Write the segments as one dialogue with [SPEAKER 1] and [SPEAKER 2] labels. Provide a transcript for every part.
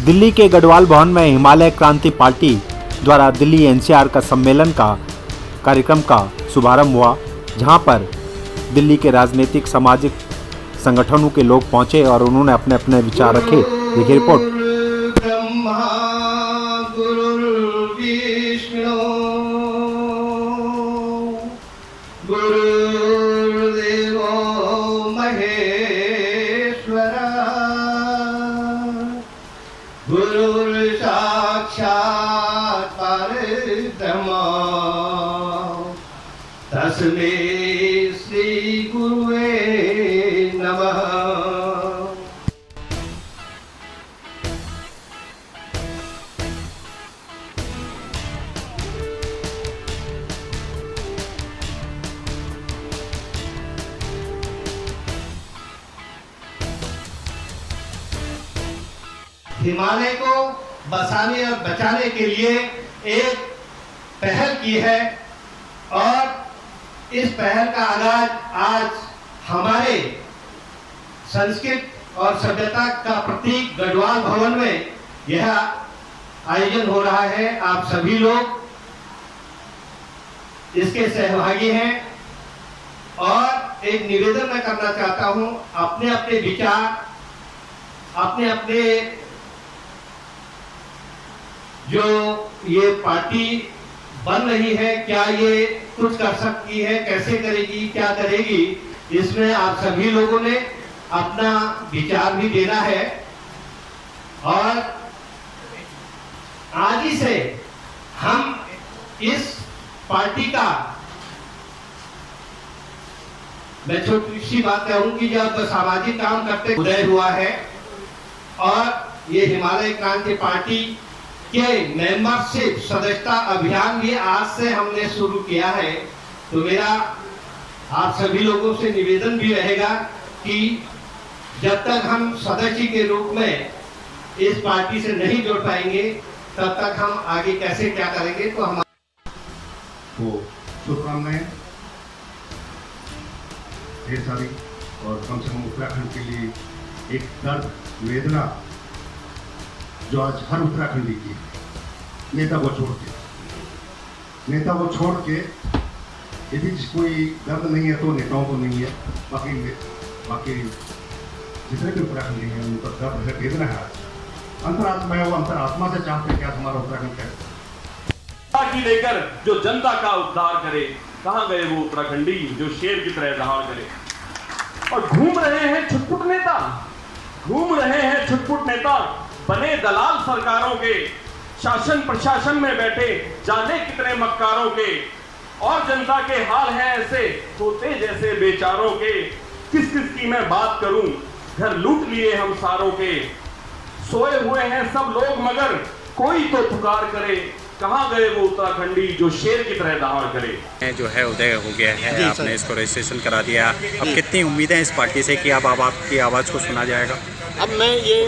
[SPEAKER 1] दिल्ली के गढ़वाल भवन में हिमालय क्रांति पार्टी द्वारा दिल्ली एनसीआर का सम्मेलन का कार्यक्रम का शुभारंभ हुआ, जहां पर दिल्ली के राजनीतिक सामाजिक संगठनों के लोग पहुंचे और उन्होंने अपने अपने विचार रखे। देखिए रिपोर्ट।
[SPEAKER 2] साक्षात् परब्रह्म तस्मै श्री गुरुवे नमः। हिमालय को बसाने और बचाने के लिए एक पहल की है और इस पहल का आगाज आज हमारे संस्कृत और सभ्यता का प्रतीक गढ़वाल भवन में यह आयोजन हो रहा है। आप सभी लोग इसके सहभागी हैं और एक निवेदन मैं करना चाहता हूं, अपने अपने विचार, अपने अपने जो ये पार्टी बन रही है, क्या ये कुछ कर सकती है, कैसे करेगी, क्या करेगी, इसमें आप सभी लोगों ने अपना विचार भी देना है। और आज ही से हम इस पार्टी का, मैं छोटी सी बात कहूंगी, जब सामाजिक काम करते उदय हुआ है और ये हिमालय क्रांति पार्टी के मेंबरशिप सदस्यता अभियान भी आज से हमने शुरू किया है। तो मेरा आप सभी लोगों से निवेदन भी रहेगा कि जब तक हम सदस्य के रूप में इस पार्टी से नहीं जुड़ पाएंगे, तब तक हम आगे कैसे क्या करेंगे। तो हम
[SPEAKER 3] शुभकामनाएं ढेर सारी, और कम से कम उत्तराखंड के लिए एक दर्द वेदना जो आज हर उत्तराखंडी की नेता को छोड़ के यदि कोई दर्द नहीं है तो नेताओं को नहीं है, बाकी जितने भी उत्तराखंडी हैं उनका दर्द है, वेदना है। अंतरात्मा है, वो अंतरात्मा से चाहते हैं कि आज हमारा उत्तराखंड क्या
[SPEAKER 4] की लेकर जो जनता का उद्धार करे। कहां गए वो उत्तराखंडी जो शेर की तरह दहाड़ करे। और घूम रहे हैं छुटपुट नेता, बने दलाल सरकारों के, शासन प्रशासन में बैठे जाने कितने मक्कारों के, और जनता के हाल है ऐसे होते जैसे बेचारों के। किस की मैं बात करूं, घर लूट लिए हम सारों के। सोए हुए हैं सब लोग मगर कोई तो पुकार करे। कहां गए वो उत्तराखंडी जो शेर की तरह दहाड़ करे।
[SPEAKER 5] जो है उदय हो गया है, आपने इसको रजिस्ट्रेशन करा दिया। अब कितनी उम्मीदें इस पार्टी से कि अब आपकी आवाज़ को सुना जाएगा?
[SPEAKER 6] अब मैं ये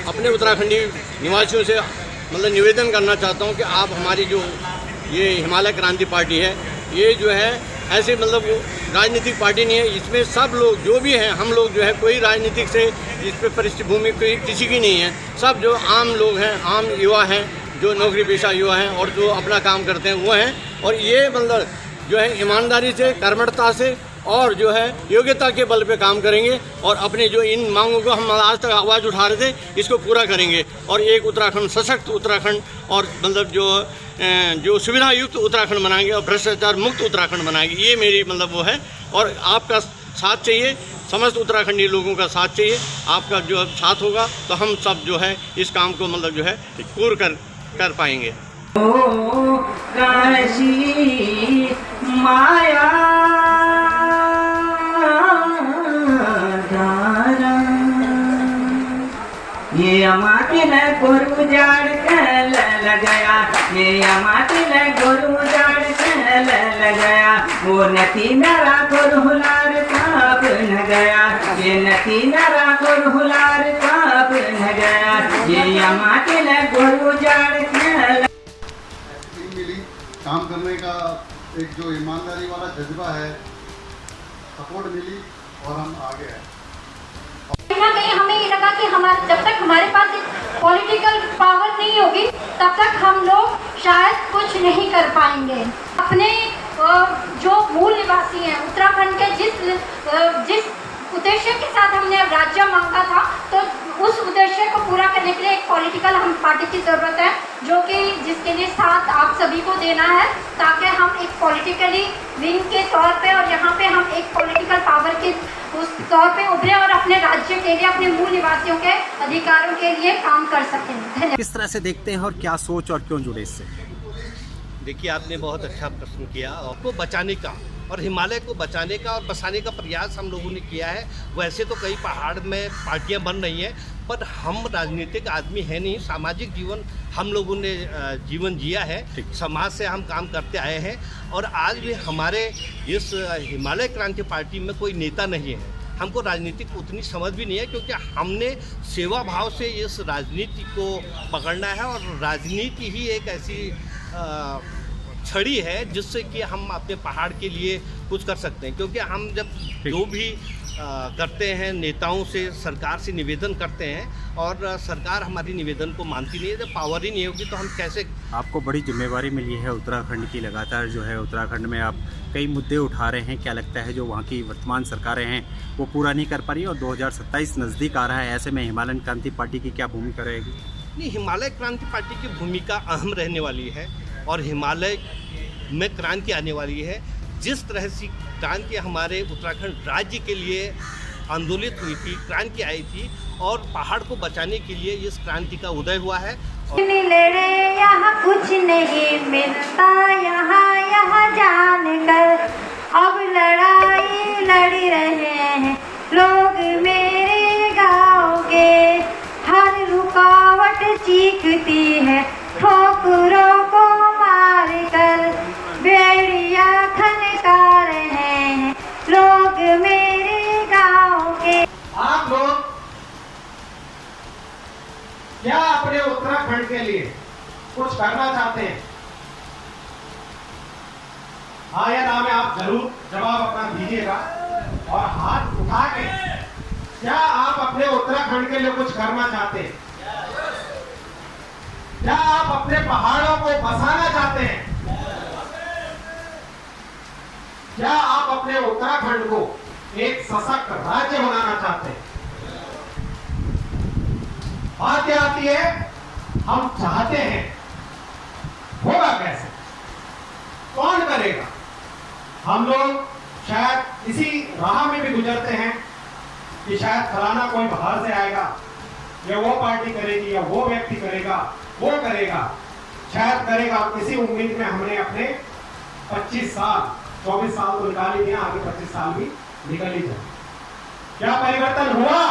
[SPEAKER 6] अपने उत्तराखंडी निवासियों से मतलब निवेदन करना चाहता हूँ कि आप हमारी जो ये हिमालय क्रांति पार्टी है, ये जो है ऐसे मतलब राजनीतिक पार्टी नहीं है। इसमें सब लोग जो भी हैं, हम लोग जो है कोई राजनीतिक से इस पर पृष्ठभूमि कोई किसी की नहीं है। सब जो आम लोग हैं, आम युवा हैं, जो नौकरी पेशा युवा हैं और जो अपना काम करते हैं वो हैं। और ये मतलब जो है ईमानदारी से, कर्मठता से और जो है योग्यता के बल पे काम करेंगे और अपने जो इन मांगों को हम आज तक आवाज़ उठा रहे थे, इसको पूरा करेंगे और एक उत्तराखंड, सशक्त उत्तराखंड और मतलब जो सुविधा युक्त उत्तराखंड बनाएंगे और भ्रष्टाचार मुक्त उत्तराखंड बनाएंगे। ये मेरी मतलब वो है। और आपका साथ चाहिए, समस्त उत्तराखंडी लोगों का साथ चाहिए। आपका जो साथ होगा तो हम सब जो है इस काम को मतलब जो है पूर्ण कर पाएंगे।
[SPEAKER 7] माया ये अमाती ने गोरु जाड़ के लगाया, ये अमाती ने गोरु जाड़ के लगाया। वो नती नरा गोरुलार काप न गया, ये नती नरा गोरुलार काप न गया। ये अमाती ने गोरु जाड़ के
[SPEAKER 8] मिली काम करने का एक जो ईमानदारी वाला जज्बा है, सपोर्ट मिली और हम आगे हैं।
[SPEAKER 9] कहीं ना कहीं हमें ये लगा कि हमारे जब तक हमारे पास पॉलिटिकल पावर नहीं होगी तब तक हम लोग शायद कुछ नहीं कर पाएंगे। अपने जो मूल निवासी हैं उत्तराखंड के जिस उद्देश्य के साथ हमने राज्य मांगा था, तो उस उद्देश्य को पूरा करने के लिए एक पॉलिटिकल हम पार्टी की ज़रूरत है, जो कि जिसके लिए साथ आप सभी को देना है, ताकि हम एक पॉलिटिकली विंग के तौर पे और यहाँ पे हम एक पॉलिटिकल पावर के उस तौर पे उभरे और अपने राज्य के लिए, अपने मूल निवासियों के अधिकारों के लिए काम कर सकें। धन्यवाद।
[SPEAKER 1] किस तरह से देखते हैं और क्या सोच और क्यों जुड़े इससे?
[SPEAKER 6] देखिए, आपने बहुत अच्छा प्रश्न किया। आपको बचाने का और हिमालय को बचाने का और बसाने का प्रयास हम लोगों ने किया है। वैसे तो कई पहाड़ में पार्टियां बन रही हैं, पर हम राजनीतिक आदमी हैं नहीं। सामाजिक जीवन हम लोगों ने जीवन जिया है, समाज से हम काम करते आए हैं और आज भी हमारे इस हिमालय क्रांति पार्टी में कोई नेता नहीं है। हमको राजनीतिक उतनी समझ भी नहीं है, क्योंकि हमने सेवा भाव से इस राजनीति को पकड़ना है और राजनीति ही एक ऐसी छड़ी है जिससे कि हम अपने पहाड़ के लिए कुछ कर सकते हैं। क्योंकि हम जब जो भी करते हैं नेताओं से, सरकार से निवेदन करते हैं और सरकार हमारी निवेदन को मानती नहीं है, जब पावर ही नहीं होगी तो हम कैसे।
[SPEAKER 1] आपको बड़ी जिम्मेवारी मिली है उत्तराखंड की, लगातार जो है उत्तराखंड में आप कई मुद्दे उठा रहे हैं। क्या लगता है जो वहाँ की वर्तमान सरकारें हैं वो पूरा नहीं कर पा रही और 2027 नज़दीक आ रहा है, ऐसे में हिमालयन क्रांति पार्टी की क्या भूमिका रहेगी?
[SPEAKER 6] नहीं, हिमालय क्रांति पार्टी की भूमिका अहम रहने वाली है और हिमालय में क्रांति आने वाली है। जिस तरह से क्रांति हमारे उत्तराखंड राज्य के लिए आंदोलित हुई थी, क्रांति आई थी और पहाड़ को बचाने के लिए इस क्रांति का उदय हुआ है।
[SPEAKER 9] लड़े यहाँ कुछ नहीं मिलता, यहाँ जान कर अब लड़ाई लड़ रहे हैं लोग मेरे गाँव के। हर रुकावट चीखती है ठोकरों को मार कर, बेड़िया खनका रहे हैं लोग मेरे गाँव के।
[SPEAKER 2] आप लोग क्या अपने उत्तराखंड के लिए कुछ करना चाहते हैं? हाँ या ना में आप जरूर जवाब अपना दीजिएगा और हाथ उठा के क्या आप अपने उत्तराखंड के लिए कुछ करना चाहते हैं? क्या आप अपने पहाड़ों को बसाना चाहते हैं? क्या आप अपने उत्तराखंड को एक सशक्त राज्य बनाना चाहते हैं? बात क्या आती है, हम चाहते हैं, होगा कैसे, कौन करेगा? हम लोग शायद इसी राह में भी गुजरते हैं कि शायद फलाना कोई बाहर से आएगा या वो पार्टी करेगी या वो व्यक्ति करेगा, वो करेगा, शायद करेगा। इसी उम्मीद में हमने अपने 25 साल 24 साल तो निकाल ही दिया, आगे 25 साल भी निकल ही जाए। क्या परिवर्तन हुआ?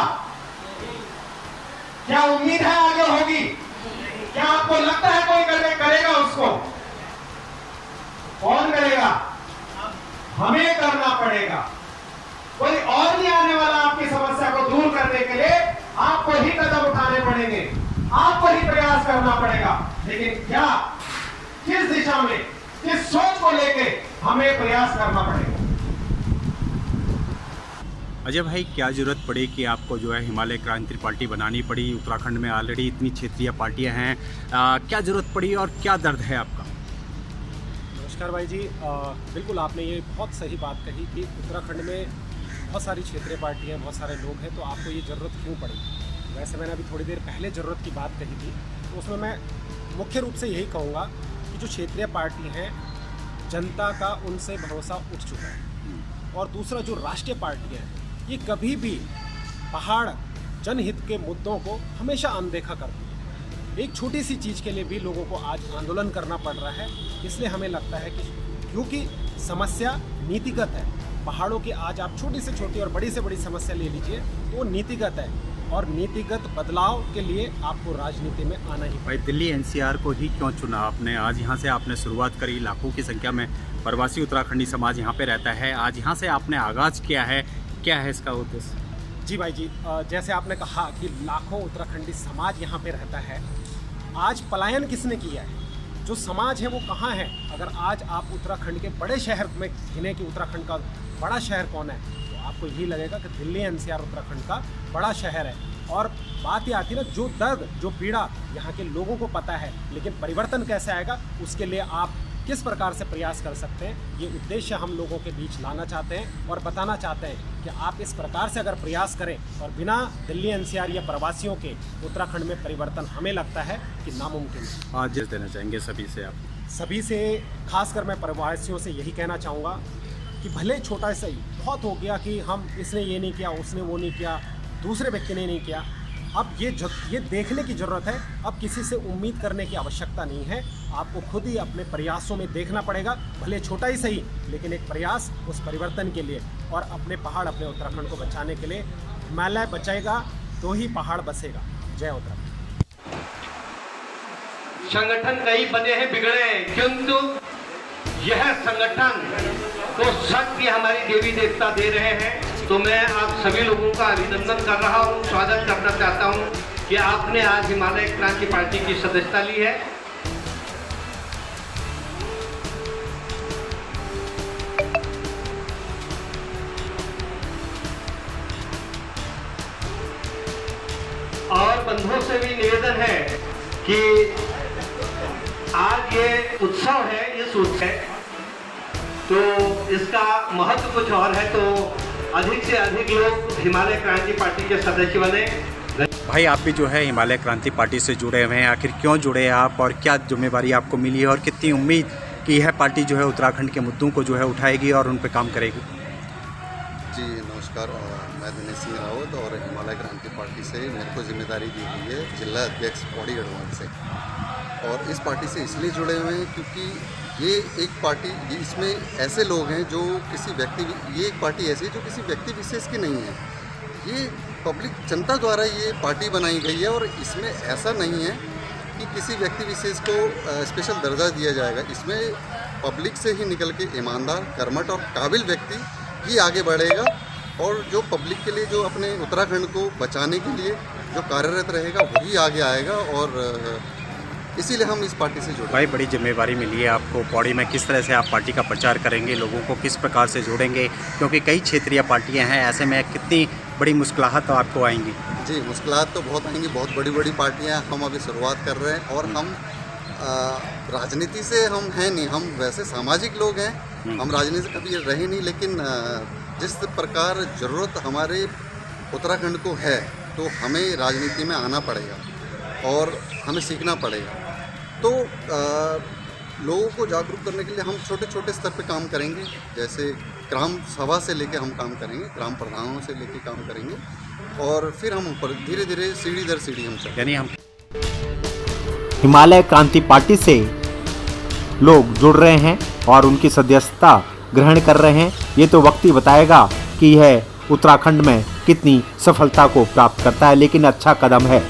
[SPEAKER 2] क्या उम्मीद है आगे होगी? क्या आपको लगता है कोई करेगा उसको? कौन करेगा? हमें करना पड़ेगा। कोई और नहीं आने वाला आपकी समस्या को दूर करने के लिए। आपको ही कदम उठाने पड़ेंगे, आपको ही प्रयास करना पड़ेगा। लेकिन क्या, किस दिशा में, किस सोच को लेके हमें प्रयास करना पड़ेगा?
[SPEAKER 1] अजय भाई, क्या ज़रूरत पड़ी कि आपको जो है हिमालय क्रांति पार्टी बनानी पड़ी? उत्तराखंड में ऑलरेडी इतनी क्षेत्रीय पार्टियां हैं, क्या ज़रूरत पड़ी और क्या दर्द है आपका?
[SPEAKER 10] नमस्कार भाई जी, बिल्कुल आपने ये बहुत सही बात कही कि उत्तराखंड में बहुत सारी क्षेत्रीय पार्टियां, बहुत सारे लोग हैं, तो आपको ये ज़रूरत क्यों पड़ी? वैसे मैंने अभी थोड़ी देर पहले ज़रूरत की बात कही थी, तो उसमें मैं मुख्य रूप से यही कहूँगा कि जो क्षेत्रीय पार्टी हैं, जनता का उनसे भरोसा उठ चुका है। और दूसरा, जो राष्ट्रीय पार्टियाँ हैं, ये कभी भी पहाड़ जनहित के मुद्दों को हमेशा अनदेखा करती है। एक छोटी सी चीज़ के लिए भी लोगों को आज आंदोलन करना पड़ रहा है। इसलिए हमें लगता है कि क्योंकि समस्या नीतिगत है, पहाड़ों की आज आप छोटी से छोटी और बड़ी से बड़ी समस्या ले लीजिए तो वो नीतिगत है, और नीतिगत बदलाव के लिए आपको राजनीति में आना ही।
[SPEAKER 1] भाई, दिल्ली एनसीआर को ही क्यों चुना आपने? आज यहाँ से आपने शुरुआत करी, लाखों की संख्या में प्रवासी उत्तराखंडी समाज यहाँ पे रहता है, आज यहाँ से आपने आगाज़ किया है, क्या है इसका उद्देश्य?
[SPEAKER 10] जी भाई जी, जैसे आपने कहा कि लाखों उत्तराखंडी समाज यहाँ पे रहता है, आज पलायन किसने किया है? जो समाज है वो कहाँ है? अगर आज आप उत्तराखंड के बड़े शहर में गिने कि उत्तराखंड का बड़ा शहर कौन है, तो आपको यही लगेगा कि दिल्ली एनसीआर उत्तराखंड का बड़ा शहर है। और बात ये आती है ना, जो दर्द, जो पीड़ा यहाँ के लोगों को पता है, लेकिन परिवर्तन कैसे आएगा उसके लिए आप किस प्रकार से प्रयास कर सकते हैं, ये उद्देश्य हम लोगों के बीच लाना चाहते हैं और बताना चाहते हैं कि आप इस प्रकार से अगर प्रयास करें और बिना दिल्ली एनसीआर या प्रवासियों के उत्तराखंड में परिवर्तन हमें लगता है कि नामुमकिन है।
[SPEAKER 5] आज देना चाहेंगे सभी से आप?
[SPEAKER 10] सभी से, खासकर मैं प्रवासियों से यही कहना चाहूँगा कि भले छोटा सा ही बहुत हो गया कि हम इसने ये नहीं किया, उसने वो नहीं किया, दूसरे व्यक्ति ने नहीं किया। अब ये देखने की ज़रूरत है, अब किसी से उम्मीद करने की आवश्यकता नहीं है, आपको खुद ही अपने प्रयासों में देखना पड़ेगा, भले छोटा ही सही, लेकिन एक प्रयास उस परिवर्तन के लिए और अपने पहाड़, अपने उत्तराखंड को बचाने के लिए। हिमालय बचेगा तो ही पहाड़ बसेगा। जय उत्तराखंड।
[SPEAKER 2] संगठन कई बने हैं बिगड़े हैं, किंतु यह संगठन को शक्ति हमारी देवी देवता दे रहे हैं। तो मैं आप सभी लोगों का अभिनंदन कर रहा हूं, स्वागत करना चाहता हूं कि आपने आज हिमालय क्रांति पार्टी की सदस्यता ली है। और बंधुओं से भी निवेदन है कि आज ये उत्सव है, इस उत्सव तो इसका महत्व कुछ और है, तो अधिक से अधिक लोग हिमालय क्रांति पार्टी के सदस्य बने।
[SPEAKER 5] भाई आप भी जो है हिमालय क्रांति पार्टी से जुड़े हुए हैं, आखिर क्यों जुड़े हैं आप और क्या जिम्मेवारी आपको मिली है और कितनी उम्मीद कि यह पार्टी जो है उत्तराखंड के मुद्दों को जो है उठाएगी और उन पर काम करेगी?
[SPEAKER 8] जी नमस्कार, मैं दिनेश सिंह रावत और हिमालय क्रांति पार्टी से मेरे को जिम्मेदारी दी गई है जिला अध्यक्ष पौड़ी गढ़वाल से। और इस पार्टी से इसलिए जुड़े हुए हैं क्योंकि ये एक पार्टी, इसमें ऐसे लोग हैं जो किसी व्यक्ति, ये एक पार्टी ऐसी है जो किसी व्यक्ति विशेष की नहीं है, ये पब्लिक जनता द्वारा ये पार्टी बनाई गई है। और इसमें ऐसा नहीं है कि किसी व्यक्ति विशेष को स्पेशल दर्जा दिया जाएगा, इसमें पब्लिक से ही निकल के ईमानदार, कर्मठ और काबिल व्यक्ति ही आगे बढ़ेगा और जो पब्लिक के लिए, जो अपने उत्तराखंड को बचाने के लिए जो कार्यरत रहेगा वही आगे आएगा। और इसीलिए हम इस पार्टी से जुड़े।
[SPEAKER 5] भाई बड़ी जिम्मेवारी मिली है आपको पौड़ी में, किस तरह से आप पार्टी का प्रचार करेंगे, लोगों को किस प्रकार से जोड़ेंगे, क्योंकि कई क्षेत्रीय पार्टियां हैं, ऐसे में कितनी बड़ी मुश्किलात तो आपको आएंगी?
[SPEAKER 8] जी मुश्किलात तो बहुत आएंगी, बहुत बड़ी बड़ी पार्टियां, हम अभी शुरुआत कर रहे हैं और हम राजनीति से हम हैं नहीं, हम वैसे सामाजिक लोग हैं, हम राजनीति से कभी रहे नहीं, लेकिन जिस प्रकार ज़रूरत हमारे उत्तराखंड को है तो हमें राजनीति में आना पड़ेगा और हमें सीखना पड़ेगा। तो लोगों को जागरूक करने के लिए हम छोटे छोटे स्तर पे काम करेंगे, जैसे ग्राम सभा से लेके हम काम करेंगे, ग्राम प्रधानों से लेके काम करेंगे और फिर हम ऊपर धीरे धीरे सीढ़ी दर सीढ़ी हम चलेंगे।
[SPEAKER 5] यानी हम
[SPEAKER 1] हिमालय क्रांति पार्टी से लोग जुड़ रहे हैं और उनकी सदस्यता ग्रहण कर रहे हैं। ये तो वक्त ही बताएगा कि यह उत्तराखंड में कितनी सफलता को प्राप्त करता है, लेकिन अच्छा कदम है।